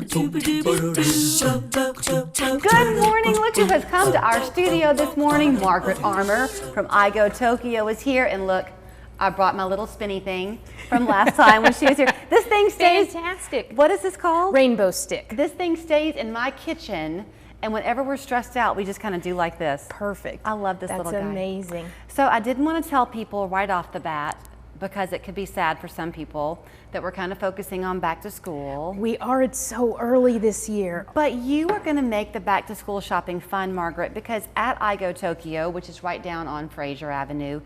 Good morning. Look who has come to our studio this morning. Margaret Armour from iGo Tokyo is here. And look, I brought my little spinny thing from last time when she was here. This thing stays... Fantastic. What is this called? Rainbow stick. This thing stays in my kitchen. And whenever we're stressed out, we just kind of do like this. Perfect. I love this little guy. That's amazing. So I didn't want to tell people right off the bat, because it could be sad for some people, that we're kind of focusing on back to school. We are, it's so early this year. But you are going to make the back to school shopping fun, Margaret, because at iGo Tokyo, which is right down on Fraser Avenue,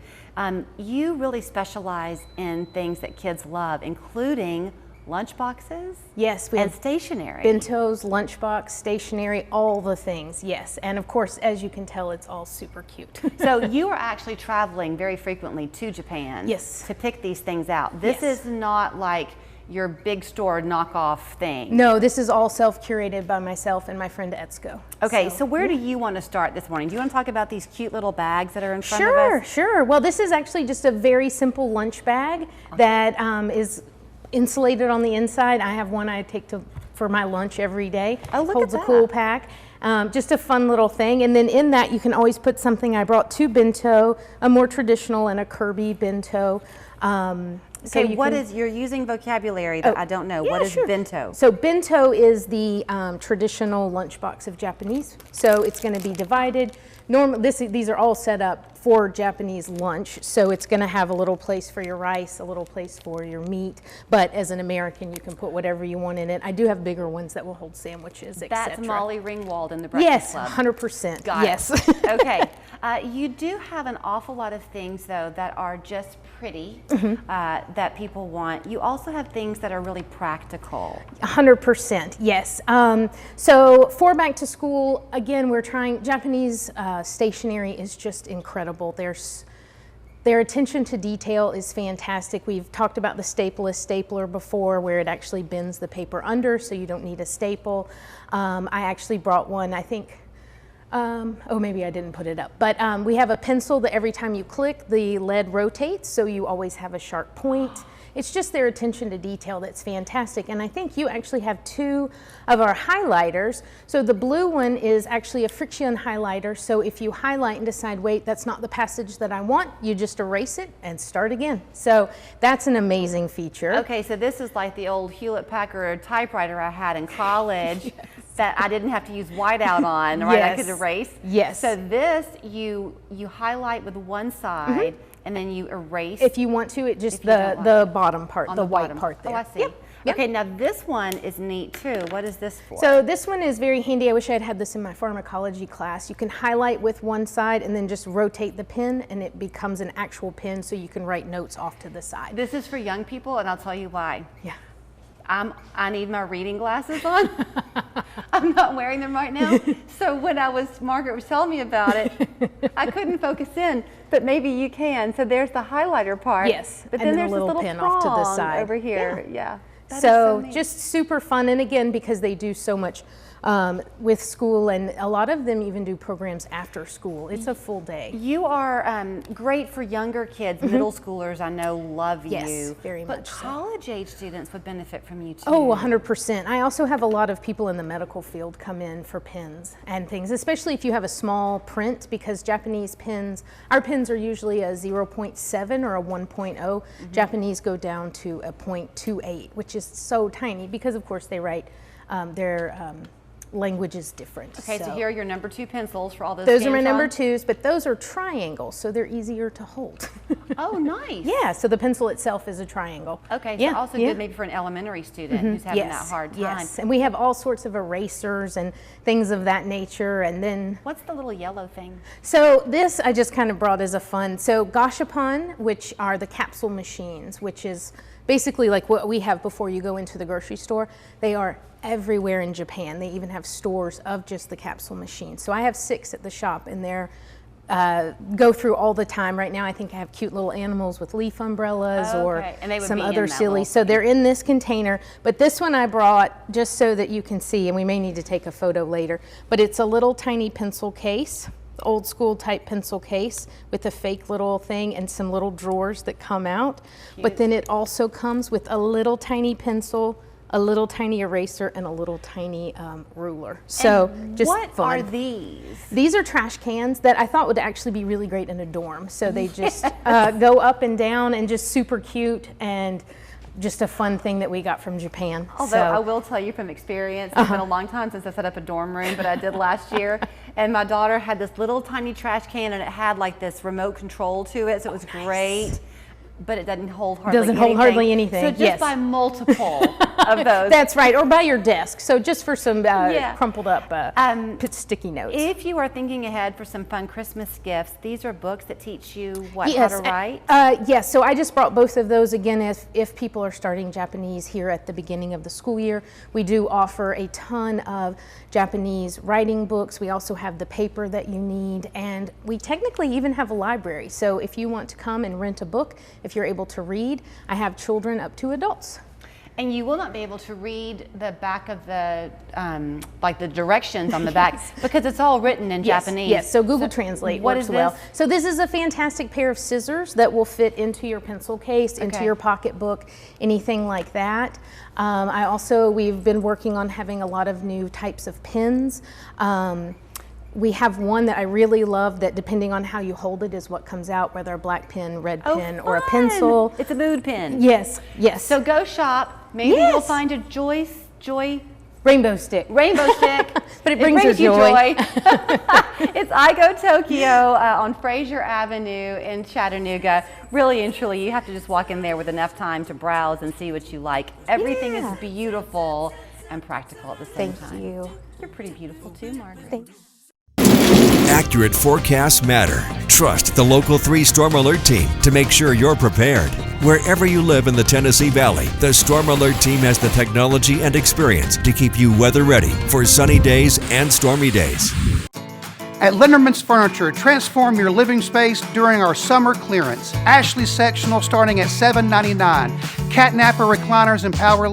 you really specialize in things that kids love, including lunch boxes. Yes, we and have stationery. Bentos, lunchbox, stationery, all the things, yes. And of course, as you can tell, it's all super cute. So you are actually traveling very frequently to Japan, yes, to pick these things out. This yes. is not like your big store knockoff thing. No, this is all self-curated by myself and my friend Etsuko. Okay, so where do you want to start this morning? Do you want to talk about these cute little bags that are in front of us? Sure. Well, this is actually just a very simple lunch bag that is insulated on the inside. I have one I take for my lunch every day. Oh, look Holds at a that. cool pack. Just a fun little thing. And then in that you can always put something. I brought two bento, a more traditional and a Kirby bento. Okay, you're using vocabulary that I don't know. Yeah, what is sure. bento? So bento is the traditional lunchbox of Japanese. So it's going to be divided. These are all set up for Japanese lunch. So it's going to have a little place for your rice, a little place for your meat. But as an American, you can put whatever you want in it. I do have bigger ones that will hold sandwiches, etc. That's Molly Ringwald in the Breakfast Club. Yes, 100%. Got yes. it. Okay. You do have an awful lot of things, though, that are just pretty, that people want. You also have things that are really practical. 100%, yes. So for back to school, again, we're trying, Japanese stationery is just incredible. Their attention to detail is fantastic. We've talked about the stapleless stapler before, where it actually bends the paper under so you don't need a staple. I actually brought one, I think, oh, maybe I didn't put it up, but we have a pencil that every time you click, the lead rotates, so you always have a sharp point. It's just their attention to detail that's fantastic. And I think you actually have two of our highlighters. So the blue one is actually a friction highlighter. So if you highlight and decide, wait, that's not the passage that I want, you just erase it and start again. So that's an amazing feature. Okay, so this is like the old Hewlett-Packard typewriter I had in college. Yes. That I didn't have to use whiteout on, right? Yes. I could erase. Yes. So this, you highlight with one side, and then you erase. If you want to, it just the bottom part, the white part there. Oh, I see. Yep. Yep. Okay, now this one is neat too. What is this for? So this one is very handy. I wish I had this in my pharmacology class. You can highlight with one side and then just rotate the pen and it becomes an actual pen so you can write notes off to the side. This is for young people and I'll tell you why. Yeah. I need my reading glasses on. I'm not wearing them right now. So when Margaret was telling me about it, I couldn't focus in, but maybe you can. So there's the highlighter part. Yes. But then there's the little this pin little off to the side over here. Yeah. So just super fun. And again, because they do so much with school, and a lot of them even do programs after school. It's a full day. You are great for younger kids. Middle schoolers, I know, love you. Yes, very much But so. college-age students would benefit from you too. Oh, 100%. I also have a lot of people in the medical field come in for pens and things, especially if you have a small print, because Japanese pens, our pens are usually a 0.7 or a 1.0. Japanese go down to a 0.28, which is so tiny because, of course, they write their language is different. Okay, so here are your number 2 pencils for all those. Those are my number 2s, but those are triangles, so they're easier to hold. Oh, nice. Yeah, so the pencil itself is a triangle. Okay, so also good maybe for an elementary student who's having that hard time. Yes, and we have all sorts of erasers and things of that nature, and then... What's the little yellow thing? So this I just kind of brought as a fun. So Gashapon, which are the capsule machines, which is basically like what we have before you go into the grocery store. They are everywhere in Japan. They even have stores of just the capsule machines. So I have 6 at the shop, and they're go through all the time. Right now I think I have cute little animals with leaf umbrellas or some other silly. So they're in this container, but this one I brought just so that you can see, and we may need to take a photo later, but it's a little tiny pencil case, old school type pencil case with a fake little thing and some little drawers that come out. Cute. But then it also comes with a little tiny pencil, a little tiny eraser, and a little tiny ruler. So And just what fun. are these? These are trash cans that I thought would actually be really great in a dorm. So they just go up and down and just super cute and just a fun thing that we got from Japan. Although I will tell you from experience, it's been a long time since I set up a dorm room, but I did last year. And my daughter had this little tiny trash can, and it had like this remote control to it, so it was great. But it doesn't hold hardly anything. Doesn't hold hardly anything. So just yes. buy multiple of those. That's right, or by your desk. So just for some crumpled up sticky notes. If you are thinking ahead for some fun Christmas gifts, these are books that teach you how to write? Yes, so I just brought both of those again if people are starting Japanese here at the beginning of the school year. We do offer a ton of Japanese writing books. We also have the paper that you need, and we technically even have a library. So if you want to come and rent a book, if you're able to read, I have children up to adults. And you will not be able to read the back of the, like the directions on the back, because it's all written in Japanese. Yes, so Google Translate what works is well. this? So this is a fantastic pair of scissors that will fit into your pencil case, into your pocketbook, anything like that. We've been working on having a lot of new types of pens. We have one that I really love that, depending on how you hold it, is what comes out, whether a black pen, red pen, or a pencil. It's a mood pen. Yes, yes. So go shop. Maybe you'll find a joy rainbow stick. Rainbow stick. But it brings you joy. It's I Go Tokyo on Fraser Avenue in Chattanooga. Really and truly, you have to just walk in there with enough time to browse and see what you like. Everything is beautiful and practical at the same time. Thank you. You're pretty beautiful too, Margaret. Thanks. Accurate forecasts matter. Trust the local 3 Storm Alert team to make sure you're prepared. Wherever you live in the Tennessee Valley, the Storm Alert team has the technology and experience to keep you weather ready for sunny days and stormy days. At Linderman's Furniture, transform your living space during our summer clearance. Ashley sectional starting at $7.99. Catnapper recliners and power